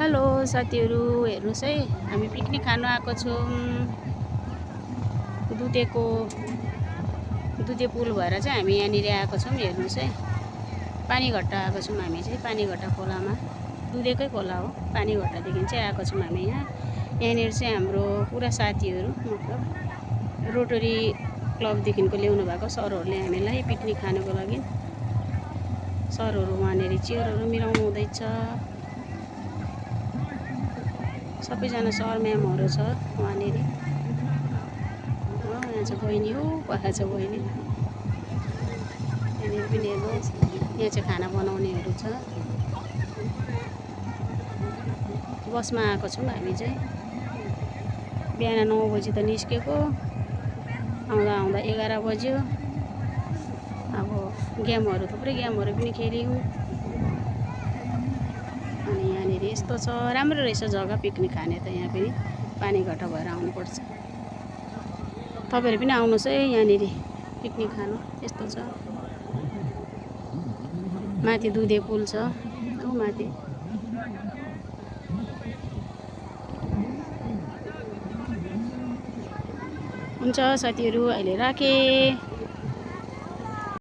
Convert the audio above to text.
Hello साथीहरु, हेर्नुस् है, हामी पिकनिक खान आएको छौं। दुधे पुल भएर चाहिँ हामी यहाँनिर आएको छौं। हेर्नुस् है, पानीघट्टा आएको छौं हामी चाहिँ। पानीघट्टा खोलामा, दुधेकै खोला हो। पानीघट्टादेखि चाहिँ आएको छौं हामी यहाँनिर चाहिँ हाम्रो पुरा साथीहरु, मतलब रोटरी क्लबदेखिको ल्याउनु भएको सरहरूले हामीलाई पिकनिक खानको लागि। सरहरू वहाँनिर चेयरहरू मिलाउनु हुँदैछ। सबैजना सर म्यामहरू छ वहाँनिर। यहाँ चाहिँ बहिनी हो, पर छ बहिनी। यहाँनिर पनि हेर्नुहोस्, यहाँ चाहिँ खाना बनाउनेहरू छ। बसमा आएको छौं हामी चाहिँ। बिहान 9 बजी त निस्केको, आउँदा आउँदा 11 बज्यो। अब गेमहरू, थुप्रै गेमहरू पनि खेल्यौं। अनि यहाँनिर यस्तो छ, राम्रो रहेछ जग्गा पिकनिक खाने त। यहाँ पनि पानीघट्टा भएर आउनुपर्छ। तपाईहरु पनि आउनुस् है यहाँनिर पिकनिक खानु। यस्तो छ, माथि दुधे पुल छ, उ माथि। हुन्छ साथीहरु, अहिले राखेँ।